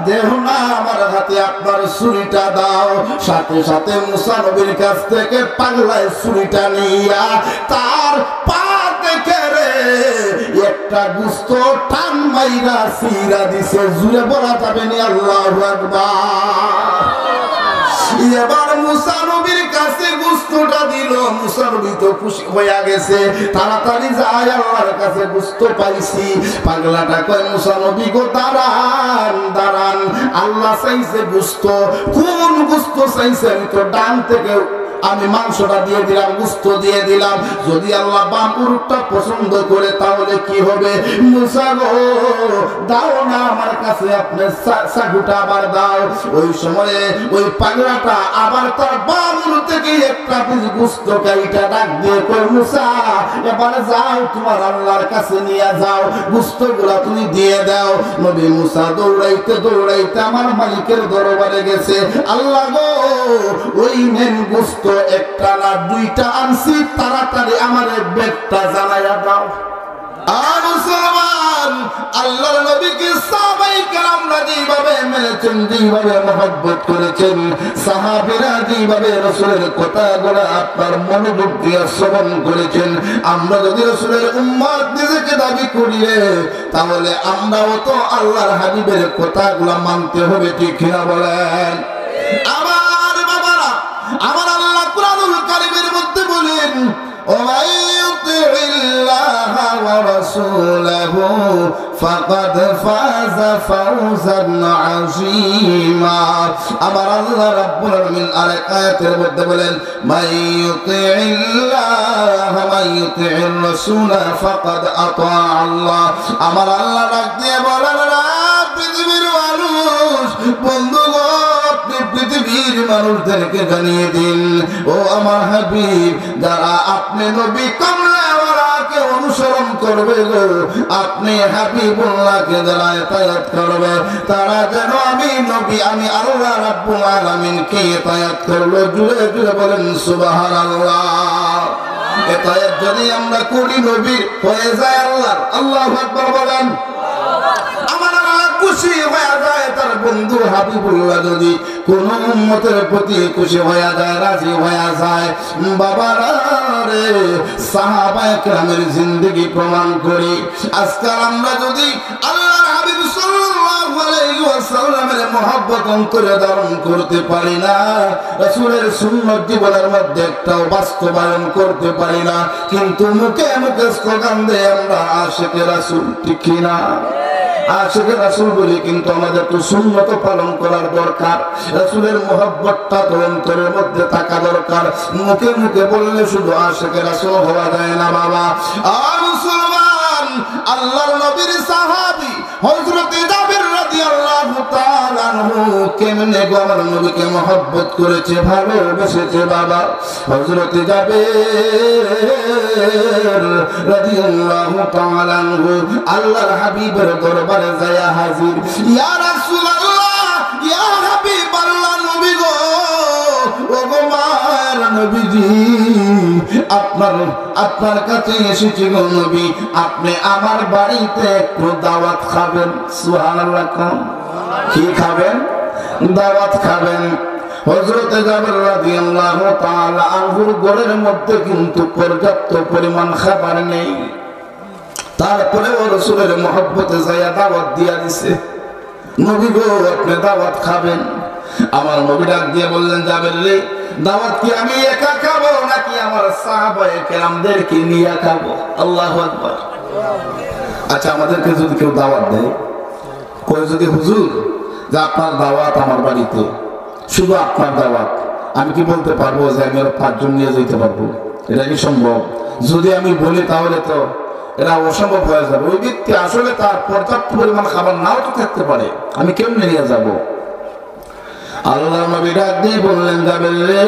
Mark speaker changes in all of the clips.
Speaker 1: দেহ না, আমার হাতে আপনার ছুরিটা দাও। সাথে সাথে মুসা নবীর কাছ থেকে পাগলায় ছুরিটা নিয়া তার পা থেকে রে একটা গুস্ত টান মাইরা সিরা দিছে। জুড়ে বলা যাবে না আল্লাহু আকবার। এবার মুসা নবীর কাছে গুস্তটা দিল। মুসা নবী তো খুশি হয়ে গেছে, তাড়াতাড়ি যায় আল্লাহর কাছে গুস্ত পাইছি। পাগলাটা কয় মুসা নবী গো দাঁড়ান দাঁড়ান, আল্লাহ চাইছে গুস্ত। কোন গুস্ত চাইছে? আমি তো ডান থেকে আমি মাংসটা দিয়ে দিলাম, গুস্ত দিয়ে দিলাম। যদি আল্লাহ বাম উরুটটা পছন্দ করে তাহলে কি হবে? মুসা গো দাও না আমার কাছে, আপনি চাকুটা আবার দাও। ওই সময়ে ওই পাগলাটা আবার তার বাম উরু থেকে একটা পিস গুস্ত কাইটা ডাক দিয়ে কই মুসা এবার যাও তোমার আল্লাহর কাছে নিয়ে যাও, গুস্তগুলা তুমি দিয়ে দাও। নবী মুসা দৌড়াইতে দৌড়াইতে আমার মালিকের দরবারে গেছে। আল্লাহ গো ওই নেন গুস্ত একটা না দুইটা আনছি, তাড়াতাড়ি আমার ব্যাগটা জ্বালাইয়া দাও। আর মুসলমান আল্লাহর নবীকে সাহাবায়ে কেরামরা যেভাবে মেনেছেন, যেভাবে মহব্বত করেছেন, সাহাবীরা যেভাবে রাসূলের কথাগুলো আপনার মনোযোগ দিয়ে শ্রবণ করেছেন, আমরা যদি রাসূলের উম্মত নিজেকে দাবি করি তাহলে আমরাও তো আল্লাহর হাবিবের কথাগুলো মানতে হবে, ঠিক কিনা বলেন? আমার বাবারা, আমার আল্লাহ কুরআনুল কারীমের মধ্যে বলেন ওমাই ইউতিল্লাহা ওয়া রাসূলাহু ফাকাদ ফাযা ফাওজান আযীমা। আমার আল্লাহ রাব্বুল আলামিন আরেক আয়াতের মধ্যে বলেন মান ইউতিল্লাহা ওয়া ইউতির রাসূলা ফাকাদ আতা আল্লাহ। আমার আল্লাহ ডাক দিয়ে বলেন পৃথিবীর মানুষ, বন্ধুগণ পৃথিবীর মানুষদেরকে জানিয়ে দিন ও আমার হাবিব, যারা আপনি নবী কামলাওয়ালাকে অনুসরণ করবে গো, আপনি হাবিবুল্লাহকে যারা ইতায়াত করবে, তারা যেন আমি নবী আমি আল্লাহ রাব্বুল আলামিনকে ইতায়াত করলো। জুড়ে জুড়ে বলেন সুবহানাল্লাহ। ইতায়াত যদি আমরা করি নবীর হয়ে যায় আল্লাহর। আল্লাহু আকবার বলেন। আমার আল্লাহ খুশি হয়ে যায় তার বন্ধু হাবিবুল্লাহ যদি কোন উম্মতের প্রতি খুশি হয়ে যায়, রাজি হয়ে যায়। বাবারা রে, সাহাবায়ে কেরামের জিন্দেগি প্রমাণ করি। আজকাল আমরা যদি আল্লাহর হাবিব সাল্লাল্লাহু আলাইহি ওয়াসাল্লামের মহব্বত অন্তরে ধারণ করতে পারি না, রাসূলের সুন্নাত জীবনের মধ্যে একটাও বাস্তবায়ন করতে পারি না, কিন্তু মুখে মুখে স্লোগান দেয় আমরা আশিকে রাসূল, ঠিক কিনা? আশিকে রাসূল বলি, কিন্তু আমাদের তো সুন্নাত পালন করার দরকার। রাসূলের মহব্বতটা তো অন্তরের মধ্যে থাকা দরকার। মুখে মুখে বললে শুধু আশিকে রাসূল হওয়া যায় না বাবা। আর মুসলমান আল্লাহর নবীর সাহাবী হযরত জাবির রাদিয়াল্লাহু তাআলা আনহু কেমনে গো আমার নবীকে মহব্বত করেছে, ভালোবেসেছে বাবা। হযরত জাবির রাদিয়াল্লাহু তাআলা আনহু আল্লাহর হাবিবের দরবারে যায় হাজির। ইয়া রাসূলুল্লাহ, ইয়া হাবিবাল্লাহ, নবী গো, ও গো মার নবীজি, আপনার কাছে এসেছি গো নবী, আপনি আমার বাড়িতে একটু দাওয়াত খাবেন। সুবহানাল্লাহ। কি খাবেন? দাওয়াত খাবেন। হযরত জাবির রাদিয়াল্লাহু তাআলা আনহুর ঘরের মধ্যে কিন্তু পর্যাপ্ত পরিমাণ খাবার নেই, তারপরে ও রাসূলের মহব্বতে যায়া দাওয়াত দিয়া দিছে, নবী গো আপনি দাওয়াত খাবেন। আমার নবী ডাক দিয়ে বললেন জাবির রে, দাওয়াত কি আমি একা খাবো নাকি আমার সাহাবায়ে কেরামদেরকে নিয়ে খাবো? আল্লাহু আকবার। আচ্ছা, আমাদেরকে যদি কেউ দাওয়াত দেয়, কই যদি হুজুর যে আপনার দাওয়াত আমার বাড়িতে, শুধু আপনার দাওয়াত, আমি কি বলতে পারবো যে আমি আর 5 জন নিয়ে যেতে পারবো? এটা কি সম্ভব? যদি আমি বলি তাহলে তো এটা অসম্ভব হয়ে যাবে। ওই ব্যক্তি আসলে তার পর্যাপ্ত পরিমাণ খাবার নাও তো থাকতে পারে, আমি কেমনে নিয়ে যাব? আল্লাহ নবী ডাক দিয়ে বললেন জাবির রে,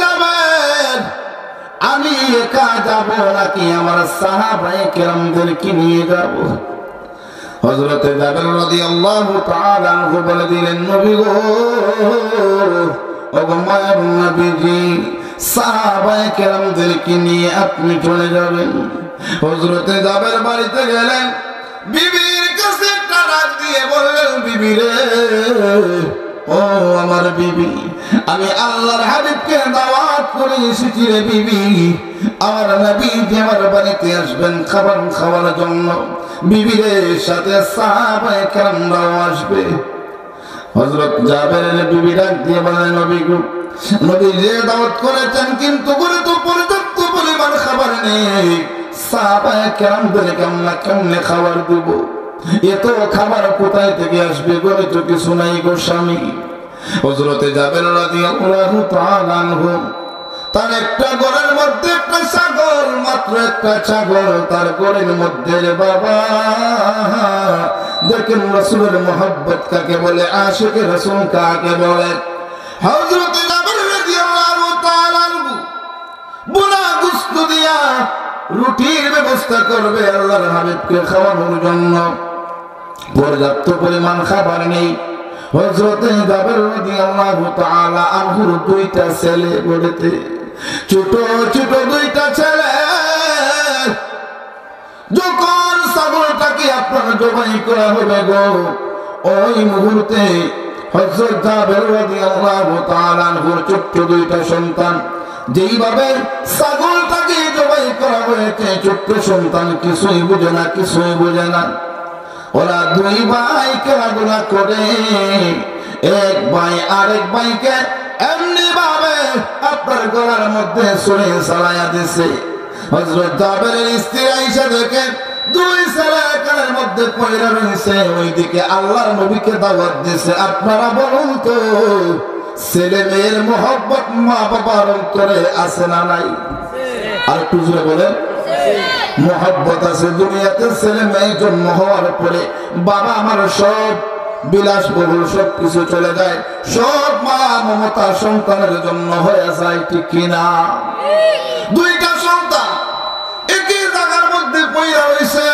Speaker 1: জাবির, আমি একা যাব নাকি আমার সাহাবায়ে কেরামদেরকে নিয়ে যাব? হযরত জাবির রাদিয়াল্লাহু তাআলা আনহু বলে দিলেন নবী গো, ও গো মায়ের নবীজি, সাহাবায়ে কেরামদেরকে নিয়ে আপনি চলে যাবেন। হযরত জাবির বাড়িতে গেলেন, বিবির কাছে একটা ডাক ডাক দিয়ে বললেন, বিবি রে, ও আমার বিবি, আমি আল্লাহর হাবিবকে দাওয়াত করে এসেছি রে বিবি। আমার নবী যে আমার বাড়িতে আসবেন খাবার খাওয়ার জন্য। বিবির সাথে সাহাবায়ে কেরামরাও আসবে। হযরত জাবেরের বিবি ডাক দিয়ে বলেন, নবী গো, নবী যে দাওয়াত করেছেন কিন্তু করে তো পর্যাপ্ত পরিমাণ খাবার নেই। সাহাবায়ে কেরামদেরকে আমরা কেমনে খাবার দেব? এত খাবার কোথায় থেকে আসবে? গরে তো কিছু নাই গো স্বামী। হযরতে জাবের রাদিয়াল্লাহু তাআলা আনহু তার একটা ঘরের মধ্যে একটা ছাগল, মাত্র একটা ছাগল তার ঘরের মধ্যে। রে বাবা, দেখেন রাসূলের মহব্বত কাকে বলে, আশিকে রাসূল কাকে বলে। হযরতে জাবের রাদিয়াল্লাহু তাআলা আনহু বুনা গোশত দিয়া রুটির ব্যবস্থা করবে আল্লাহর হাবিবকে খাওয়ানোর জন্য। পর্যাপ্ত পরিমাণ খাবার নেই। হযরতে জাবের রাদিয়াল্লাহু তাআলা আনহুর দুইটা ছেলে বড়তে ছোট ছোট দুইটা ছেলে। যখন ছাগলটাকে আপনার জবাই করা হবে গো, ওই মুহূর্তে হযরত জাবের রাদিয়াল্লাহু তাআলা আনহুর ছোট দুইটা সন্তান, যেইভাবে ছাগলটাকে জবাই করা হয়েছে, ছোট্ট সন্তান কিছুই বুঝে না, কিছুই বুঝে না। ওরা দুই ভাই খেলাধুলা করে, এক ভাই আরেক ভাইকে এমনি ভাবে আপনার গলার মধ্যে ছুরি চালাইয়া দিছে। হযরত জাবেরের স্ত্রী আয়েশা দেখে দুই ছেলে কানের মধ্যে পয়রা রয়েছে, ওইদিকে আল্লাহর নবীকে দাওয়াত দিছে। আপনারা বলুন তো, ছেলে মেয়ের মহব্বত মা বাবার অন্তরে আছে না নাই? আর একটু জোরে বলেন, মহব্বত আছে। দুনিয়াতে ছেলে মেয়ে জন্ম হওয়ার পরে বাবা আমার সব বিলাসবহুল সব কিছু চলে যায়, সব মা মমতা সন্তানের জন্য হয়ে যায়, ঠিক কিনা? দুইটা সন্তান একই জায়গার মধ্যে পয়রা হইছে।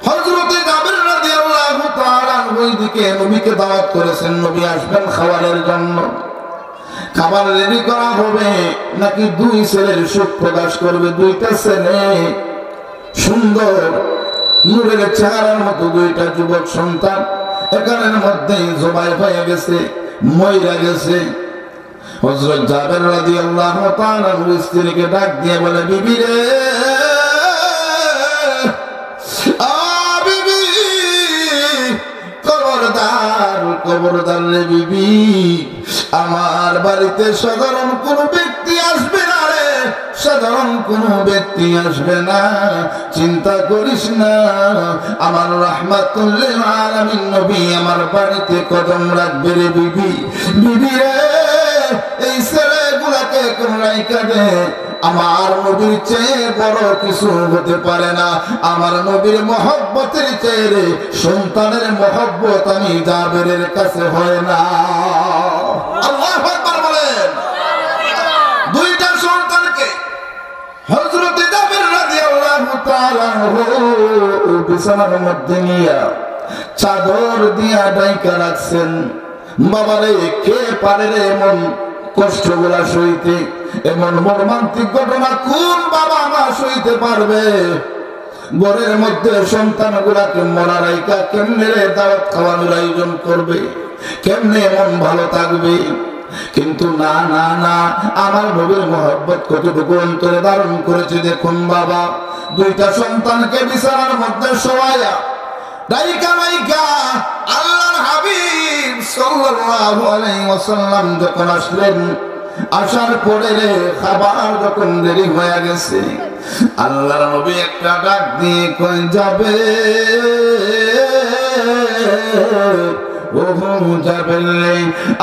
Speaker 1: হযরতে জাবের রাদিয়াল্লাহু তাআলা ওইদিকে নবীকে দাওয়াত করেছেন, নবী আসবেন খাবারের জন্য। খাবার রেডি করা হবে নাকি দুই ছেলের সুখ প্রকাশ করবে? দুইটা ছেলে সুন্দর নূরের চেহারার মতো দুইটা যুবক সন্তান এখানের মধ্যে জবাই হয়ে গেছে, মইরা গেছে। হযরত জাবের রাদিয়াল্লাহু তাআলা স্ত্রীকে ডাক দিয়ে বলে, বিবি রে, বিবি, খবরদার খবরদার রে বিবি, আমার বাড়িতে সাধারণ কোন ব্যক্তি আসবে না রে, সাধারণ কোন ব্যক্তি আসবে না, চিন্তা করিস না। আমার রাহমাতুল লিল আলামিন নবী আমার বাড়িতে কদম রাখবে রে বিবি। বিবি রে, এই ছেলেগুলাকে কোন রাইখা দে, আমার নবীর চেয়ে বড় কিছু হতে পারে না। আমার নবীর মহব্বতের চেয়ে সন্তানের মহব্বত আমি জাবেরের কাছে হয় না। আল্লাহু আকবার বলেন। দুইটা সন্তানকে হযরত জাবের রাদিয়াল্লাহু তাআলা বিছানার মধ্যে নিয়ে চাদর দিয়া ঢাইকা রাখছেন। বাবারে, কে পারে রে এমন কষ্টগুলা সইতে? এমন মর্মান্তিক ঘটনা কোন বাবা মা সইতে পারবে? ঘরের মধ্যে সন্তান গুলাকে মরা রাইকা কেমনে দাওয়াত খাওয়ানোর আয়োজন করবে? কেমনে এমন ভালো থাকবে? কিন্তু না না না, আমার নবীর মহব্বত কতটুকু অন্তরে ধারণ করেছে দেখুন বাবা। দুইটা সন্তানকে বিছানার মধ্যে শোয়ায়া রাইকা রাইকা আল্লাহর হাবিব সাল্লাল্লাহু আলাইহি ওয়াসাল্লাম যখন আসলেন, আসার পরে খাবার যখন দেরি হয়ে গেছে, আল্লাহর নবী একটা ডাক দিয়ে কই, যাবে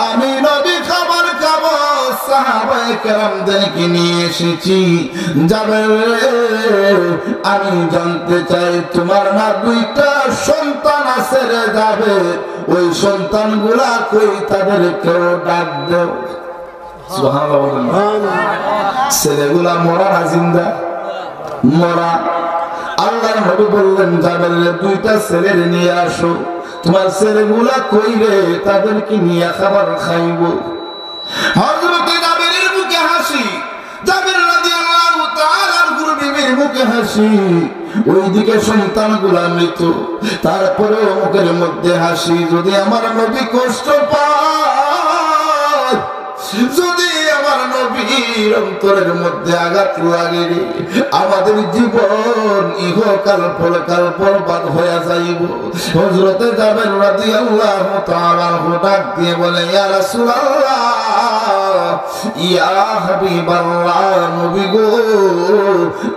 Speaker 1: আমি নবী খাবার খাবো, সাহাবায়ে কেরামদেরকে নিয়ে এসেছি। যাবে, আমি জানতে চাই তোমার না দুইটা সন্তান আছে রে যাবে, ওই সন্তানগুলা কই, তাদেরকেও ডাক দেও। ছেলেগুলা মরা না জিন্দা? মরা। আল্লাহর নবী বললেন, যাবে দুইটা ছেলের নিয়ে আসো। তোমার ছেলেগুলা কই রে, তাদেরকে নিয়ে খাবার খাইব। হযরত জাবেরের মুখে হাসি, জাবের রাদিয়াল্লাহু তাআলার বিবির মুখে হাসি। ওইদিকে সন্তানগুলা মৃত, তারপরেও মুখের মধ্যে হাসি। যদি আমার নবী কষ্ট পায়, যদি আমার নবীর অন্তরের মধ্যে আঘাত লাগে, আমাদের জীবন ইহকাল পরকাল বরবাদ হয়ে যাইব। হযরতে জাবের রাদিয়াল্লাহু তাআলা ডাক দিয়ে বলে, ইয়া রাসূলুল্লাহ, ইয়া হাবিবাল্লাহ, নবী গো,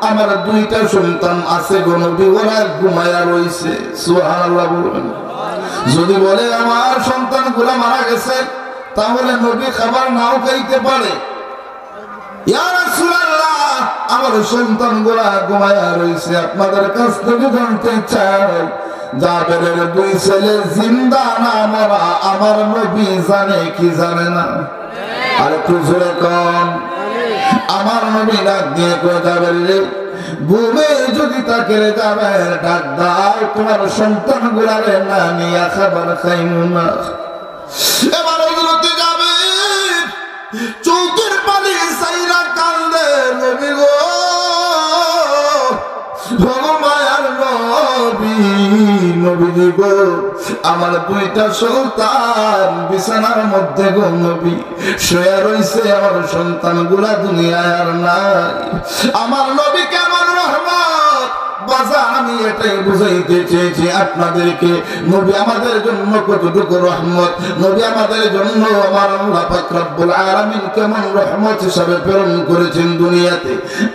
Speaker 1: আমার দুইটা সন্তান আছে গো নবী, ওরা ঘুমায়া রইছে। সুবহানাল্লাহ বলবেন। যদি বলে আমার সন্তানগুলো মারা গেছে, তাহলে নবী খাবার নাও খাইতে পারে। ইয়া রাসূলুল্লাহ, আমার সন্তানগুলা ঘুমায়া রইছে, আপনাদের কাছ থেকে জানতে চাই, জাবেরের দুই ছেলে জিন্দা না মরা আমার নবী জানে কি জানে না? আর একটু জোরে কন। আমার নবী ডাক দিয়ে কয়ে, জাবের রে, ঘুমে যদি তাকে জাবের ডাক দাও, তোমার সন্তানগুলারে না নিয়া খাবার খাইমু না। এবার হযরতে জাবের চোখের পানি সাইরা কান্দে, নবী গো, মায়ার নবী, নবীজি গো, আমার দুইটা সন্তান বিছানার মধ্যে গো নবী শুয়ে রইছে, আমার সন্তানগুলা দুনিয়ায় আর নাই। আমার নবী কেমন রহমত বাজার, আমি এটাই বুঝাইতে চেয়েছি আপনাদেরকে, নবী আমাদের জন্য কতটুকু রহমত, নবী আমাদের জন্য আমার আল্লাহ পাক রব্বুল আলামিন কেমন রহমত হিসাবে প্রেরণ করেছেন দুনিয়াতে।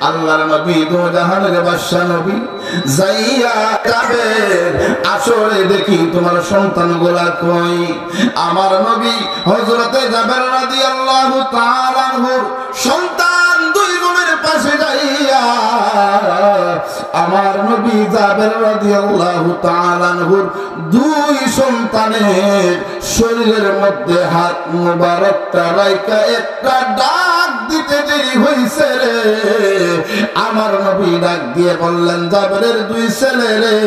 Speaker 1: আল্লাহর নবী দো জাহানের বাদশা নবী যাইয়া যাবে, আসলে দেখি তোমার সন্তানগুলা কই। আমার নবী হযরতে জাবের রাদিয়াল্লাহু তাআলা আনহুর সন্তান দুই বোনের পাশে যাইয়া, আমার নবী জাবের রাদিয়াল্লাহু তাআলা আনহুর দুই সন্তানের শরীরের মধ্যে হাত মুবারকটা রাইখা একটা ডাক দিতে দেরি হইছে রে। আমার নবী ডাক দিয়ে বললেন, জাবেরের দুই ছেলে রে,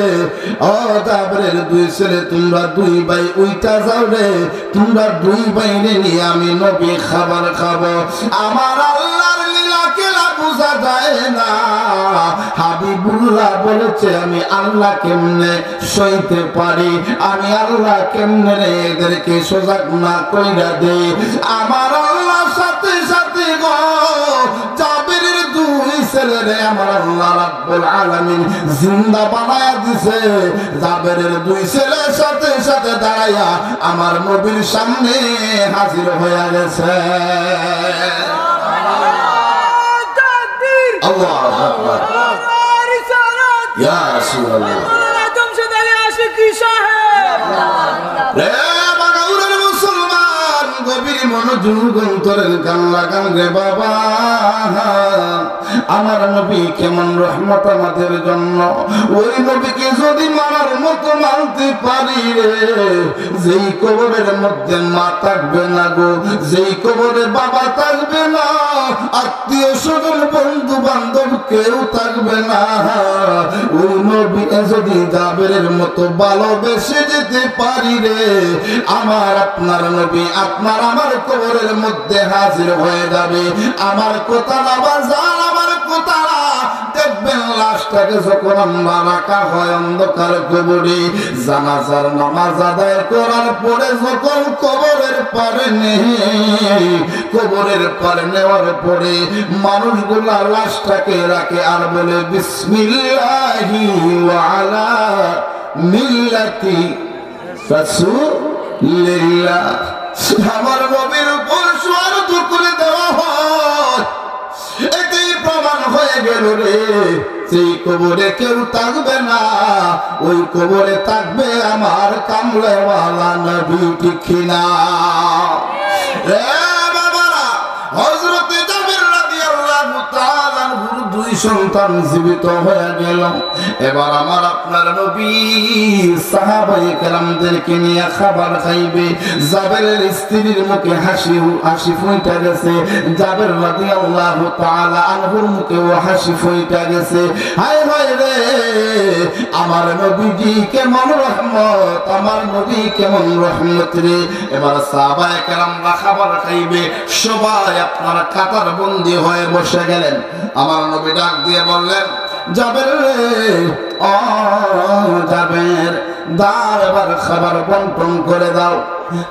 Speaker 1: ও জাবেরের দুই ছেলে, তোমরা দুই ভাই উইটা যাও রে, তোমরা দুই ভাই নিয়ে আমি নবী খাবার খাবো। আমার আল্লাহর লীলা খেলা বোঝা যায় না। হাবিবুল্লাহ বলেছে, আমি আল্লাহ কেমনে সইতে পারি, আমি আল্লাহ কেমনে এদেরকে সজাগ না কইরা দে। আমার আল্লাহ সাথে সাথে গো জাবেরের দুই ছেলেরে আমার আল্লাহ রাব্বুল আলামিন জিন্দা বানায়া দিছে। জাবেরের দুই ছেলের সাথে সাথে দাঁড়ায়া আমার নবীর সামনে হাজির হয়ে গেছে। আল্লাহু আকবার। ইয়া রাসূলুল্লাহ,
Speaker 2: জামশেদ আলী আশিকি সাহেব,
Speaker 1: রে বাগাউরের মুসলমান, গভীর মনোযোগ অন্তরের গান লাগান রে বাবা। আমার নবী কেমন রহমত আমাদের জন্য, ওই নবীকে যদি মারার মতো মানতে পারি রে, যেই কবরের মধ্যে মা থাকবে না গো, যেই কবরে বাবা থাকবে না, আত্মীয় স্বজন বন্ধু বান্ধব কেউ থাকবে না, ওই নবী যদি জাবেরের মতো ভালোবেসে যেতে পারি রে, আমার আপনার নবী আপনার আমার কবরের মধ্যে হাজির হয়ে যাবে। আমার কথা না বাজার, আমার কথা দেখবেন, লাশটাকে যখন আমরা রাখা হয় অন্ধকার কবরে, জানাজার নামাজ আদায় করার পরে যখন কবরের পারে নেওয়ার পরে মানুষগুলা লাশটাকে রাখে আর বলে, বিসমিল্লাহি ওয়া আলা মিল্লাতি রাসূলিল্লাহ। আমার নবীর উপর সুয়ারত করে দেওয়া হয়, এতেই প্রমাণ হয়ে গেল রে, সেই কবরে কেউ থাকবে না, ওই কবরে থাকবে আমার কামলেওয়ালা নবী, ঠিক কিনা রে বাবারা? হযরতে জাবের রাদিয়াল্লাহু তাআলা আনহুর দুই সন্তান জীবিত হয়ে গেল। এবার আমার আপনার নবী সাহাবায়ে কেরামদেরকে নিয়ে খাবার খাইবে। জাবেরের স্ত্রীর মুখে হাসি ফুইটা গেছে, জাবের রাদিয়াল্লাহু তাআলা আনহুর মুখেও হাসি ফুইটা গেছে। হায় হায় রে, আমার নবীজি কেমন রহমত, আমার নবী কেমন রহমত রে। এবার সাহাবায়ে কেরামরা খাবার খাইবে, সবাই আপনারা কাতার বন্দী হয়ে বসে গেলেন। আমার নবী ডাক দিয়ে বললেন, জাবের রে ও জাবের দাও এবার খাবার বন্টন করে দাও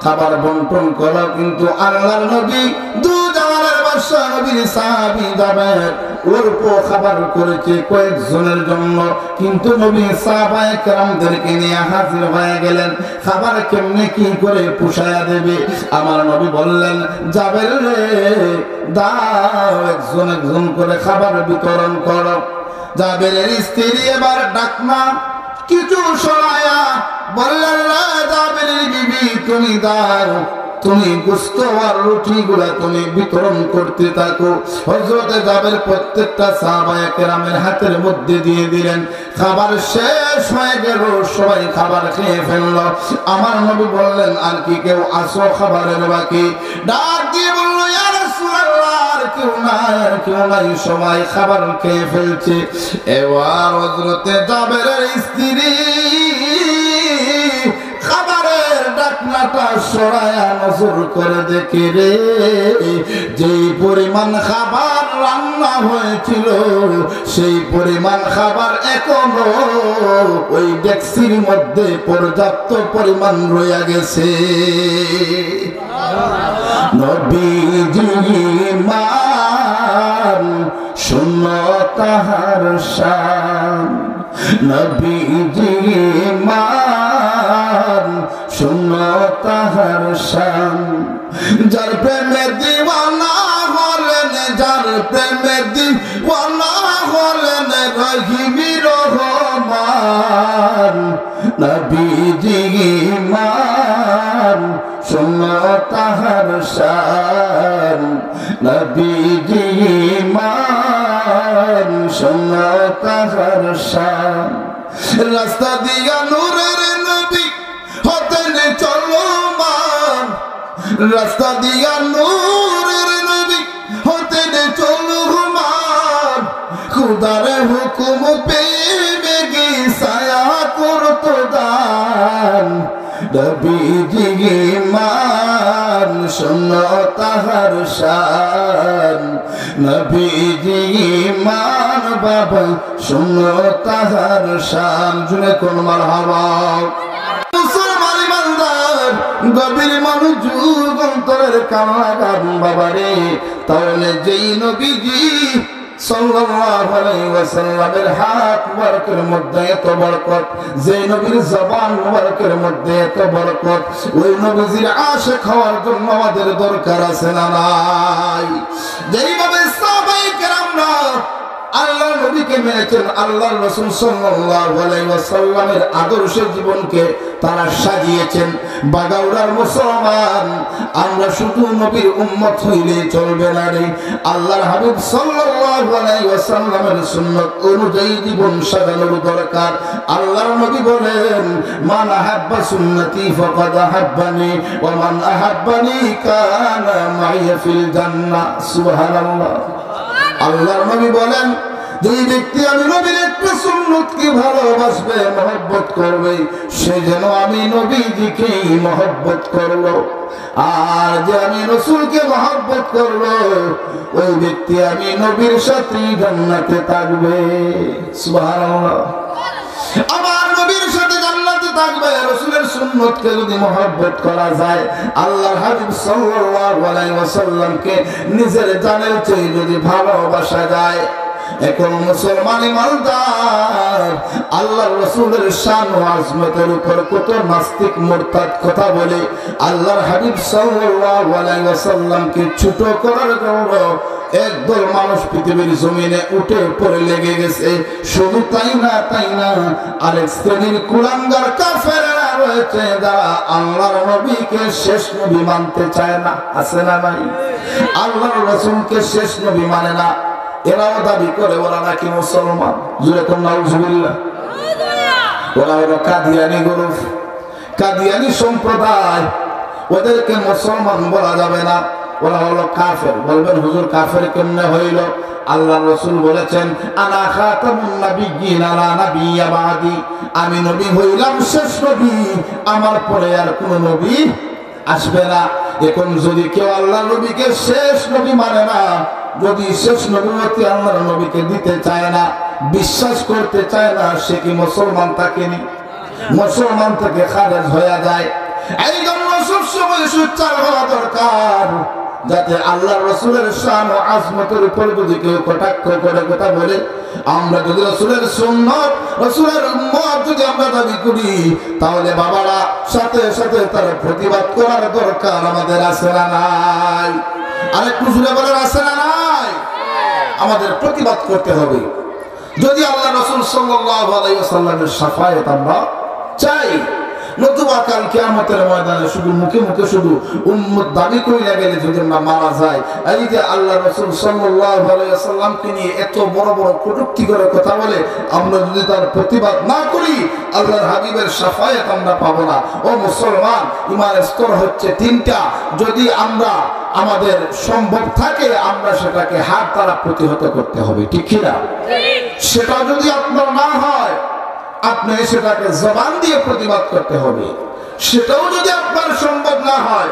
Speaker 1: খাবার বন্টন করো কিন্তু আল্লাহর নবী দু জামানের বাদশা নবীর সাহাবী জাবের অল্প খাবার করেছে কয়েকজনের জন্য কিন্তু নবী সাহাবায়ে কেরামদেরকে নিয়ে হাজির হয়ে গেলেন খাবার কেমনে কি করে পুষায়া দেবে আমার নবী বললেন জাবের রে দাও একজন একজন করে খাবার বিতরণ করো জাবেরের স্ত্রী এবার ডাকনা কিছু শোনায়া বললেন না জাবেরের বিবি তুমি দাও তুমি গোশত আর রুটিগুলা তুমি বিতরণ করতে থাকো হযরত জাবের প্রত্যেকটা সাহাবায়ে কেরামের হাতের মধ্যে দিয়ে দিলেন খাবার শেষ হয়ে গেল সবাই খাবার খেয়ে ফেলল আমার নবী বললেন আর কি কেউ আসো খাবারের বাকি ডাক দিয়ে বলল ইয়া রাসূলুল্লাহ আর কেউ নাই সবাই খাবার খেয়ে ফেলছে এবার হযরত জাবেরের স্ত্রী খাবারের ডাকনাটা সরায়া নজর করে দেখে রে যেই পরিমাণ খাবার রান্না হয়েছিল সেই পরিমাণ খাবার এখনো ওই ডেক্সির মধ্যে পর্যাপ্ত পরিমাণ রয়ে গেছে নবীজি মান শুনো তাহার শান নবীজি মান শুনো তাহার শান যার প্রেমে দিওয়ানা হলেন যার প্রেমে দিওয়ানা হলেন রহিমি রহমান নবীজি মান শুনো তাহার শান নবীজি মান শুনো তাহার শান রাস্তা দিয়া নূরের নবী হতেন চলমান রাস্তা দিয়া নূরের নবী হতেন চলমান খুদার হুকুম পেয়ে বেগে সায়া করত দান নবীজি মান শুনো তাহার শান নবীজি মান বাবা শুনো তাহার শান জুনে কোন মারহাবা মুসলমান ইমানদার গভীর মনোযোগ অন্তরের কান্না গান বাবারে তাহলে যেই নবীজি সাল্লাল্লাহু আলাইহি ওয়াসাল্লামের হাত মুবারকের মধ্যে এত বরকত যে নবীর জবান মুবারকের মধ্যে এত বরকত ওই নবীর আশিক হওয়ার জন্য আমাদের দরকার আছে না নাই যেইভাবে সাহাবায়ে কেরামরা আল্লাহর নবীকে মেনেছেন আল্লাহর রাসূল সাল্লাল্লাহু আলাইহি ওয়াসাল্লামের আদর্শে জীবনকে তারা সাজিয়েছেন বাগাউড়ার মুসলমান আমরা শুধু নবীর উম্মত হইলে চলবে না রে আল্লাহর হাবিব সাল্লাল্লাহু আলাইহি ওয়াসাল্লামের সুন্নাত অনুযায়ী জীবন সাজানোর দরকার আল্লাহর নবী বলেন মান আহাব্বা সুন্নতি ফাকাদ আহাব্বানি ওয়া মান আহাব্বানি কানা মাইয়া ফিল জান্নাহ সুবহানাল্লাহ আল্লাহর নবী বলেন যেই ব্যক্তি আমি নবীর একটা সুন্নতকে ভালোবাসবে মহব্বত করবে সে যেন আমি নবীজিকে মহব্বত করলো আর যে আমি রাসূলকে মহব্বত করলো ওই ব্যক্তি আমি নবীর সাথে জান্নাতে থাকবে সুবহানাল্লাহ আমার নবীর সাথে জান্নাতে থাকবে রাসূলের সুন্নতকে যদি মহব্বত করা যায় আল্লাহর হাবিব সাল্লাল্লাহু আলাইহি ওয়াসাল্লামকে নিজের জানের চেয়ে যদি ভালোবাসা যায় এখন মুসলমান ইমানদার আল্লাহর রাসূলের শান ও আজমতের উপর কত নাস্তিক মুরতাদ কথা বলে আল্লাহর হাবিব সাল্লাল্লাহু আলাইহি ওয়াসাল্লামকে ছোট করার জন্য একদল মানুষ পৃথিবীর জমিনে উঠে পড়ে লেগে গেছে শুধু তাই না আরেক শ্রেণীর কুলাঙ্গার কাফেররা রয়েছে যারা আল্লাহর নবীকে শেষ নবী মানতে চায় না আছে না নাই আল্লাহর রাসূলকে শেষ নবী মানে না এরাও দাবি করে ওরা নাকি মুসলমান যেরকম নাউজুবিল্লাহ ওরা হলো কাদিয়ানি গ্রুপ কাদিয়ানি সম্প্রদায় ওদেরকে মুসলমান বলা যাবে না ওরা হলো কাফের বলবেন হুজুর কাফের কেমনে হইল আল্লাহর রাসূল বলেছেন আনা খাতামুন নাবিয়্যিন লা নাবিয়্যা বাদি আমি নবী হইলাম শেষ নবী আমার পরে আর কোন নবী আসবে না এখন যদি কেউ আল্লাহর নবীকে শেষ নবী মানে না যদি শেষ নবুয়তি আল্লাহর নবীকে দিতে চায় না, বিশ্বাস করতে চায় না, সে কি মুসলমান থাকেনি? মুসলমান থেকে খারেজ হয়ে যায়। এই জন্য সবসময় সোচ্চার হওয়া দরকার, যাতে আল্লাহ রসুলের শান ও আজমতের উপর যদি কেউ কটাক্ষ করে কথা বলে, আমরা যদি রসুলের সুন্নাত রসুলের উম্মত যদি আমরা দাবি করি, তাহলে বাবারা সাথে সাথে তার প্রতিবাদ করার দরকার আমাদের আছে না নাই? আরেকটু জুড়ে বলেন, আছে না নাই? আমাদের প্রতিবাদ করতে হবে। যদি আল্লাহ রসুল সাল্লাল্লাহু আলাইহি ওয়াসাল্লামের শাফায়াত আমরা চাই, নতুবা কাল কিয়ামতের ময়দানে শুধু মুখে মুখে শুধু উম্মত দাবি কইরা গেলে যদি আমরা মারা যায়, এই যে আল্লাহ রাসূল সাল্লাল্লাহু আলাইহি ওয়াসাল্লামকে নিয়ে এত বড় বড় কটূক্তি করে কথা বলে, আমরা যদি তার প্রতিবাদ না করি, আল্লাহর হাবিবের শাফায়াত আমরা পাবো না। ও মুসলমান, ঈমানের স্তর হচ্ছে তিনটা। যদি আমরা আমাদের সম্ভব থাকে, আমরা সেটাকে হাত দ্বারা প্রতিহত করতে হবে, ঠিক কি না? সেটা যদি আপনার না হয়, আপনি সেটাকে জবান দিয়ে প্রতিবাদ করতে হবে। সেটাও যদি আপনার সম্ভব না হয়,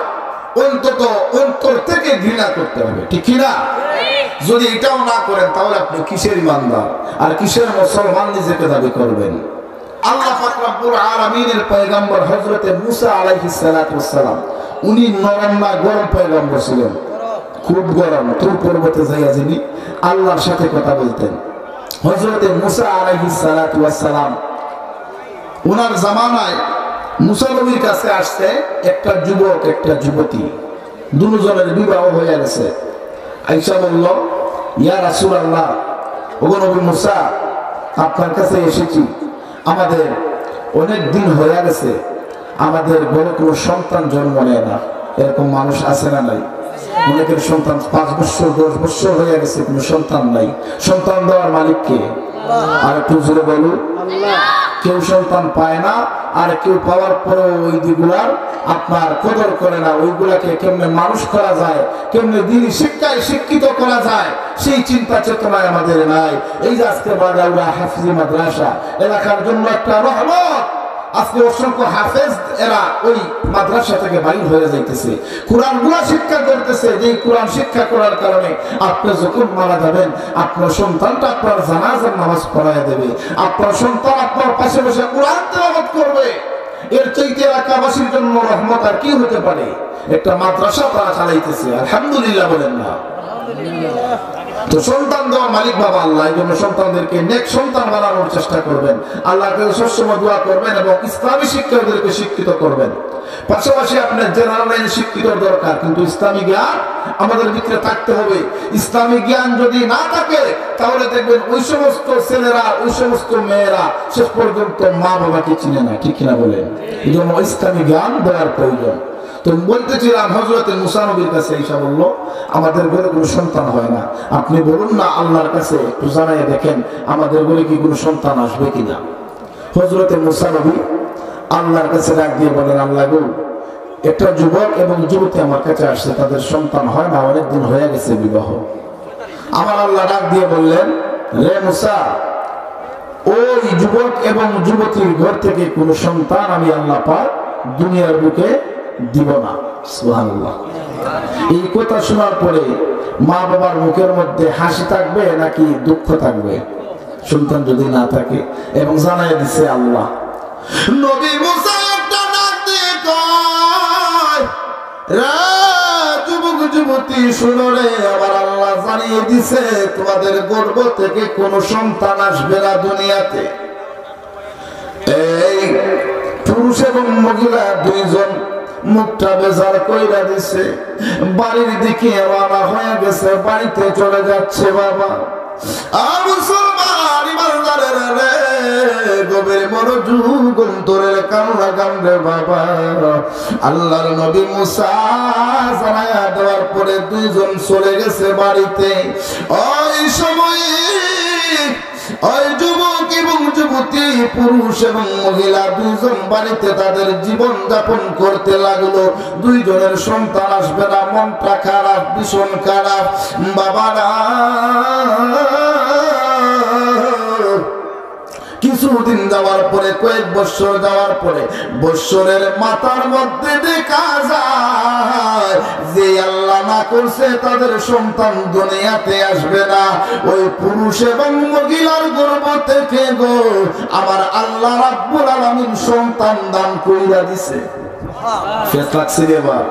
Speaker 1: অন্তত অন্তর থেকে ঘৃণা করতে হবে, ঠিক কি না? যদি এটাও না করেন, তাহলে আপনি কিসের ইমানদার আর কিসের মুসলমান নিজেকে দাবি করবেন? আল্লাহ পাক রব্বুল আলামিনের পয়গম্বর হযরত মুসা আলাইহিস সালাতু ওয়াস সালাম, উনি নরম না গরম পয়গম্বর ছিলেন, খুব গরম। তুর পর্বতে যাইয়া যিনি আল্লাহর সাথে কথা বলতেন, হযরত মুসা আলাইহিস সালাতু ওয়াস সালাম, ওনার জামানায় মুসা নবীর কাছে আসছে একটা যুবক, একটা যুবতী, দুজনের বিবাহ হয়ে গেছে। আয়েশা বলল, ইয়া রাসূলুল্লাহ, ওগো নবী মুসা, আপনার কাছে এসেছি, আমাদের অনেক দিন হয়ে গেছে, আমাদের ঘরে কোনো সন্তান জন্ম নেয় না। এরকম মানুষ আছে না নাই? অনেকের সন্তান 5 বছর 10 বছর হয়ে গেছে, কোনো সন্তান নাই। সন্তান দেওয়ার মালিক কে? আর একটু জোরে বলুন। কেউ সন্তান পায় না, আর কেউ পাওয়ার পরেও ওই দিকগুলার আপনার কদর করে না। ওইগুলাকে কেমনে মানুষ করা যায়, কেমনে দিনী শিক্ষায় শিক্ষিত করা যায়, সেই চিন্তা চেতনায় আমাদের নাই। এই যে আজকে বাগাউড়া হাফিজি মাদ্রাসা এলাকার জন্য একটা রহমত। আজকে অসংখ্য হাফেজ এরা ওই মাদ্রাসা থেকে বাইর হয়ে যাইতেছে, কোরআন গুলা শিক্ষা করতেছে। যে কোরআন শিক্ষা করার কারণে আপনি যখন মারা যাবেন, আপনার সন্তানটা আপনার জানাজার নামাজ পড়ায় দেবে, আপনার সন্তান আপনার পাশে বসে কোরআন তেলাওয়াত করবে। এর চাইতে এলাকাবাসীর জন্য রহমত আর কি হতে পারে? একটা মাদ্রাসা তারা চালাইতেছে, আলহামদুলিল্লাহ বলেন না? তো সন্তান দেওয়া মালিক বাবা আল্লাহ। এই জন্য সন্তানদেরকে নেক সন্তান বানানোর চেষ্টা করবেন, আল্লাহকে সবসময় দোয়া করবেন এবং ইসলামী শিক্ষকদেরকে শিক্ষিত করবেন। পাশাপাশি আপনার জেনারেল লাইনে শিক্ষিত দরকার, কিন্তু ইসলামী জ্ঞান আমাদের ভিতরে থাকতে হবে। ইসলামী জ্ঞান যদি না থাকে, তাহলে দেখবেন ওই সমস্ত ছেলেরা, ওই সমস্ত মেয়েরা শেষ পর্যন্ত মা বাবাকে চিনে না, ঠিক কিনা বলেন? এই জন্য ইসলামী জ্ঞান দেওয়ার প্রয়োজন। তো বলতেছিলাম, হযরত মুসা নবীর কাছে ঈসা বলল, আমাদের ঘরে কোনো সন্তান হয় না, আপনি বলুন না আল্লাহর কাছে, একটু জানাই দেখেন আমাদের ঘরে কি কোনো সন্তান আসবে কিনা। হযরত মুসা নবী আল্লাহর কাছে ডাক দিয়ে বলেন, আল্লাহ গো, একটা যুবক এবং যুবতী আমার কাছে আসছে, তাদের সন্তান হয় না, অনেকদিন হয়ে গেছে বিবাহ। আমার আল্লাহ ডাক দিয়ে বললেন, রে মুসা, ওই যুবক এবং যুবতীর ঘর থেকে কোনো সন্তান আমি আল্লাহ পাক দুনিয়ার বুকে দিব না। সুবহানাল্লাহ। এই কথা শোনার পরে মা বাবার মুখের মধ্যে হাসি থাকবে নাকি দুঃখ থাকবে সন্তান যদি না থাকে? এবং জানাই দিছে আল্লাহ। নবী মুসা একটা ডাক দিয়ে কয়, রে যুবক যুবতী শুনো রে, আবার আল্লাহ জানিয়ে দিছে তোমাদের গর্ভ থেকে কোনো সন্তান আসবে না দুনিয়াতে। এই পুরুষ এবং মহিলা দুইজন মুখটা বেজার কইরা দিছে, বাড়ির দিকে রওনা হয়ে গেছে, বাড়িতে চলে যাচ্ছে। বাবা মুসলমান ইমানদারের রে, গভীর মনোযোগ অন্তরের কান্না কান্দে বাবা। আল্লাহর নবী মুসা জানায়া দেওয়ার পরে দুইজন চলে গেছে বাড়িতে। ওই সময়ে ওই যুবক এবং যুবতী, পুরুষ এবং মহিলা দুইজন বাড়িতে তাদের জীবন যাপন করতে লাগলো। দুইজনের সন্তান আসবে না, মনটা খারাপ, ভীষণ খারাপ। বাবারা কিছু কিছুদিন যাওয়ার পরে, কয়েক বছর যাওয়ার পরে, বছরের মাথার মধ্যে দেখা যায় যে আল্লাহ না করছে তাদের সন্তান দুনিয়াতে আসবে না। ওই পুরুষ এবং মহিলার গর্ভ থেকে গো আমার আল্লাহ রাব্বুল আলামিন সন্তান দান কইরা দিছে। ফেস লাগছে এবার।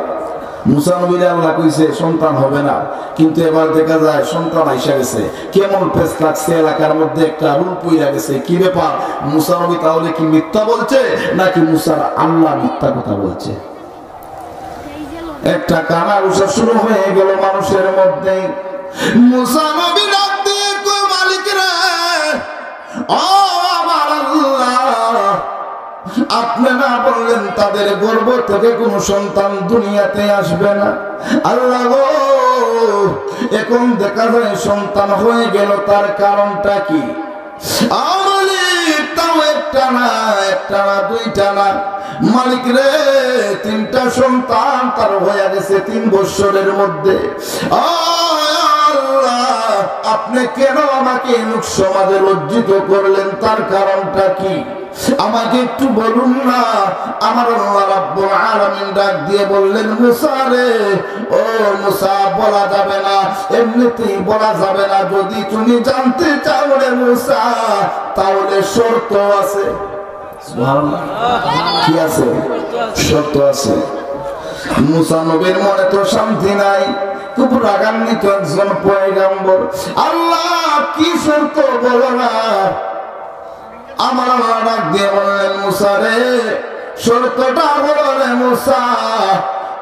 Speaker 1: মুসা নবীর আল্লাহ কইছে সন্তান হবে না, কিন্তু এবার দেখা যায় সন্তান আইসা গেছে। কেমন ফেস লাগছে, এলাকার মধ্যে একটা রূপ পইরা গেছে। কি ব্যাপার, মুসা নবী তাহলে কি মিথ্যা বলছে নাকি মুসার আল্লাহ মিথ্যা কথা বলছে? একটা কানাঘুষা শুরু হয়ে গেল মানুষের মধ্যে। মুসা নবী ডাক দিয়ে কই, মালিক রে, ও আমার আল্লাহ, আপনি না বললেন তাদের গর্ভ থেকে কোনো সন্তান দুনিয়াতে আসবে না? আল্লাহ গো, এখন দেখা যায় সন্তান হয়ে গেল, তার কারণটা কি? তাও একটা না, একটা না, দুইটা না, মালিক রে, 3টা সন্তান তার হয়ে গেছে 3 বছরের মধ্যে। আল্লাহ, আপনি কেন আমাকে লোক সমাজে লজ্জিত করলেন? তার কারণটা কি আমাকে একটু বলুন না। আমার আল্লাহ রাব্বুল আলামিন ডাক দিয়ে বললেন, মুসা রে, ও মুসা, বলা যাবে না, এমনিতেই বলা যাবে না। যদি তুমি জানতে চাও রে মুসা, তাহলে শর্ত আছে। সুবহানাল্লাহ, কি আছে? শর্ত আছে। মুসা নবীর মনে তো শান্তি নাই, খুব রাগান্বিত একজন পয়গম্বর। আল্লাহ, কি শর্ত বলো না। আমার আল্লাহ ডাক দিয়ে বললেন, মুসা রে, শর্তটা হলো রে মুসা,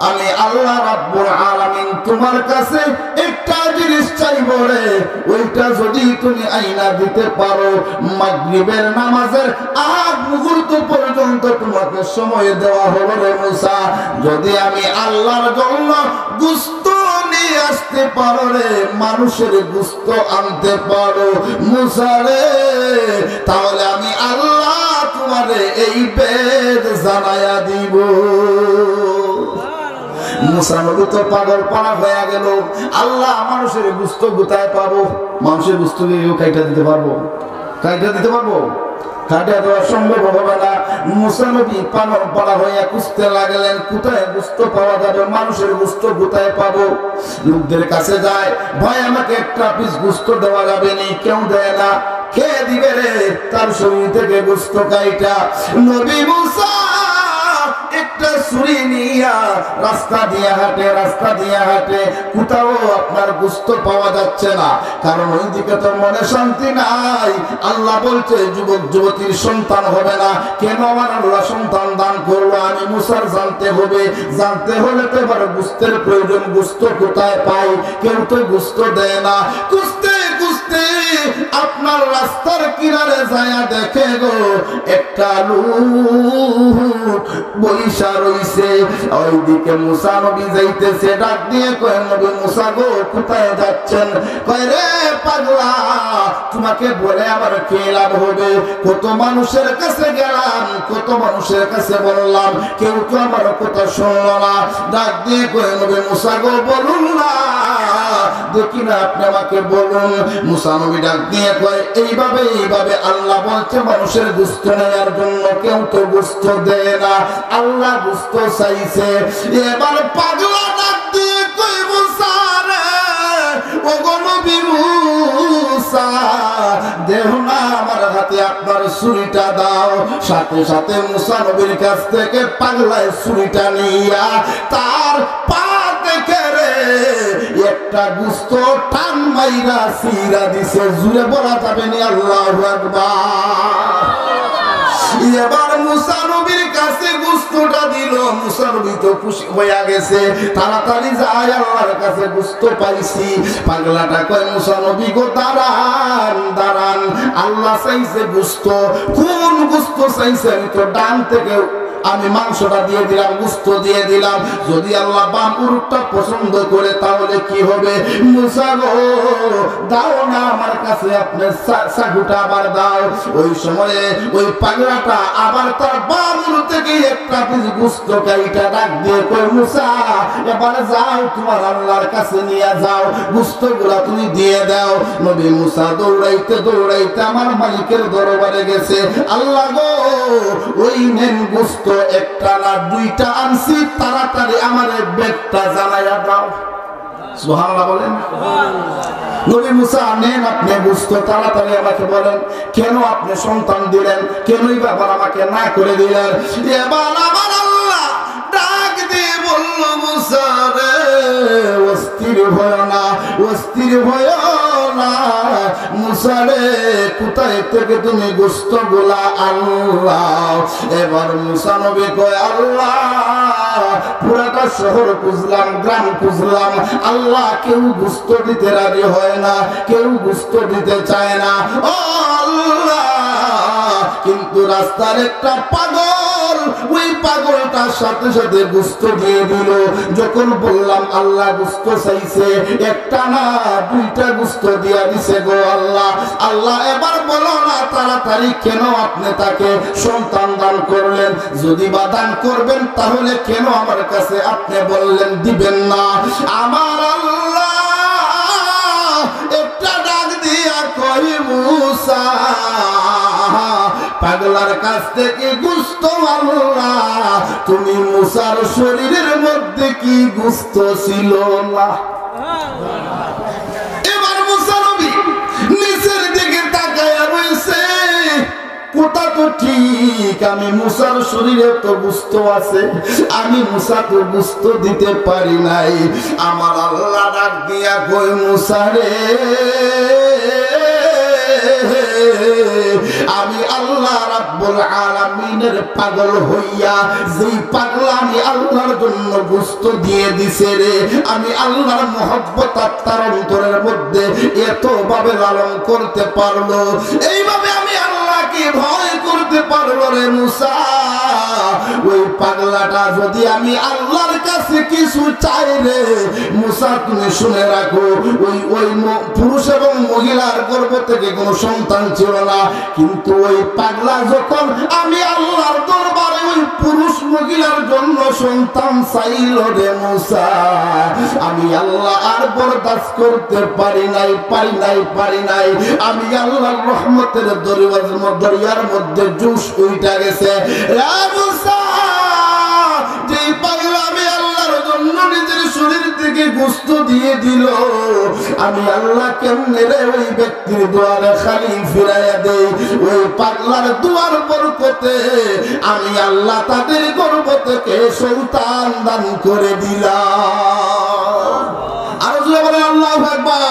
Speaker 1: আমি আল্লাহ রাব্বুল আলামিন তোমার কাছে একটা জিনিস চাইবো রে, ওইটা যদি তুমি আইনা দিতে পারো, মাগরিবের নামাজের আগ মুহূর্ত পর্যন্ত তোমাকে সময় দেওয়া হলো রে মুসা, যদি আমি আল্লাহর জন্য গোশত নিয়ে আসতে পারো রে, মানুষের গোশত আনতে পারো মুসা রে, তাহলে আমি আল্লাহ তোমারে এই বেদ জানায়া দিব। মুসা নবী তো পাগল পাড়া হয়ে গেল। আল্লাহ, মানুষের গোশত কোথায় পাবো? মানুষের গোশত কাইটা দিতে পারবো? কাইটা দিতে পারবো? কাইটা দেওয়া সম্ভব হবে না। মুসা নবী পাগল পাড়া হয়ে খুঁজতে লাগলেন, কোথায় গোশত পাওয়া যাবে, মানুষের গোশত কোথায় পাবো? লোকদের কাছে যায়, ভাই আমাকে একটা পিস গোশত দেওয়া যাবে নি? কেউ দেয় না। কে দিবে রে? তার শরীর থেকে গোশত কাইটা নবী মুসা একটা ছুরি নিয়া রাস্তা দিয়ে হাঁটে, রাস্তা দিয়ে হাঁটে, কোথাও আপনার গোশত পাওয়া যাচ্ছে না, কারণ ওইদিকে তো মনে শান্তি নাই। আল্লাহ বলছে যুবক যুবতীর সন্তান হবে না, কেন আমার আল্লাহ সন্তান দান করলো? আমি মুসার জানতে হবে, জানতে হলে তো এবার গোশতের প্রয়োজন। গোশত কোথায় পাই? কেউ তো গোশত দেয় না। খুঁজতে খুঁজতে আপনার রাস্তার কিনারে যায় দেখে গো একটা লোক বইসা রইছে, ওইদিকে মুসা নবী যাইতেছে। ডাক দিয়ে কয়, নবী মুসা গো, কোথায় যাচ্ছেন? কয়, রে পাগলা, তোমাকে বলে আমার কি লাভ হবে? কত মানুষের কাছে গেলাম, কত মানুষের কাছে বললাম, কেউ তো আমার কথা শুনলো না। ডাক দিয়ে কয়, নবী মুসা গো, বলুন না, দেখি না, আপনি আমাকে বলুন। মুসা নবী ডাক দিয়ে কয়, এইভাবে এইভাবে আল্লাহ বলছে মানুষের গোশত নেওয়ার জন্য, কেউ তো গোশত দেয় না, আল্লাহ গোশত চাইছে। এবার পাগলা ডাক দিয়ে কয়, মুসা রে, ও গো নবী মুসা, দেহ না আমার হাতে আপনার ছুরিটা দাও। সাথে সাথে মুসা নবীর কাছ থেকে পাগলায় ছুরিটা নিয়া তার পা দেখে রে একটা গোশত টান মাইরা সিরা দিছে। জুড়ে বলা যাবে না আল্লাহু আকবার। এবার মুসা নবীর কাছে গোশতটা দিল। মুসা নবী তো খুশি হয়ে গেছে, তাড়াতাড়ি যায় আল্লাহর কাছে, গোশত পাইছি। পাগলাটা কয়, মুসা নবী গো, দাঁড়ান দাঁড়ান, আল্লাহ চাইছে গোশত। কোন গোশত চাইছে? আমি তো ডান থেকে আমি মাংসটা দিয়ে দিলাম, গোশত দিয়ে দিলাম, যদি আল্লাহ বাম উরুটটা পছন্দ করে তাহলে কি হবে? মুসা গো দাও না আমার কাছে আপনার চাকুটা আবার দাও। ওই সময়ে ওই পাগলাটা আবার তার বাম উরু থেকে একটা পিস গোশত কাইটা ডাক দিয়ে কই মুসা এবার যাও তোমার আল্লাহর কাছে নিয়ে যাও, গোশতগুলা তুমি দিয়ে দাও। নবী মুসা দৌড়াইতে দৌড়াইতে আমার মালিকের দরবারে গেছে। আল্লাহ গো ওই নেন গোশত, একটা না দুইটা আনছি, তাড়াতাড়ি আমার ব্যাগটা জানাইয়া দাও। সুবহানাল্লাহ বলেন। নবী মুসা নেন আপনি গোশত, তাড়াতাড়ি আমাকে বলেন কেন আপনি সন্তান দিলেন, কেনই বাবা আমাকে না করে দিলেন? এবার আমার আল্লাহ ডাক দিয়ে বলল মুসা রে অস্থির হয় না, অস্থির হয় না মুসা রে, কোথায় থেকে তুমি গোশত গুলা আল্লাহ? এবার মুসা নবী কয় আল্লাহ পুরাটা শহর খুঁজলাম, গ্রাম খুঁজলাম, আল্লাহ কেউ গোশত দিতে রাজি হয় না, কেউ গোশত দিতে চায় না। ও আল্লাহ, কিন্তু রাস্তার একটা পাগল, ওই পাগলটার সাথে সাথে গোশত দিয়ে দিল। যখন বললাম আল্লাহ গোশত চাইছে, একটা না দুইটা গোশত দিয়া দিছে গো আল্লাহ। আল্লাহ এবার বলো না তাড়াতাড়ি কেন আপনি তাকে সন্তান দান করলেন? যদি বা দান করবেন তাহলে কেন আমার কাছে আপনি বললেন দিবেন না? আমার আল্লাহ একটা ডাক দিয়া কই মুসা পাগলার কাছ থেকে গোশত আল্লাহ, তুমি মুসার শরীরের মধ্যে কি গোশত ছিল না? এবার মুসা নবী নিচের দিকে তাকায়া রইছে। কথা তো ঠিক, আমি মুসার শরীরে তো গোশত আছে, আমি মুসা তো গোশত দিতে পারি নাই। আমার আল্লাহ ডাক দিয়া কই মুসা রে আমি আল্লাহ রাব্বুল আলামিনের পাগল হইয়া যেই পাগল আমি আল্লাহর জন্য গোশত দিয়ে দিছে রে, আমি আল্লাহর মহব্বত তার অন্তরের মধ্যে এত ভাবে লালন করতে পারলো, এইভাবে আমি আল্লাহকে ভয় করতে পারলো রে মুসা। ওই পাগলাটা যদি আমি আল্লাহর কাছে কিছু চাই রে মুসা, তুমি শুনে রাখো, ওই পুরুষ এবং মহিলার গর্ভ থেকে কোনো সন্তান ছিল না, কিন্তু ওই পাগলা যখন আমি আল্লাহর দরবারে ওই পুরুষ মহিলার জন্য সন্তান চাইল রে মুসা, আমি আল্লাহ আর বরদাস্ত করতে পারি নাই। আমি আল্লাহর রহমতের দরিয়ার মধ্যে জুস উইটা গেছে। যেই পাগলা আমি আল্লাহর জন্য নিজের শরীর থেকে গোশত দিয়ে দিল, আমি আল্লাহ কেমনে রে ওই ব্যক্তির দুয়ারে খালি ফিরাইয়া দেই? ওই পাগলার দুয়ার বরকতে আমি আল্লাহ তাদের গর্ভ থেকে সন্তান দান করে দিলাম। আর বলেন আল্লাহু আকবার।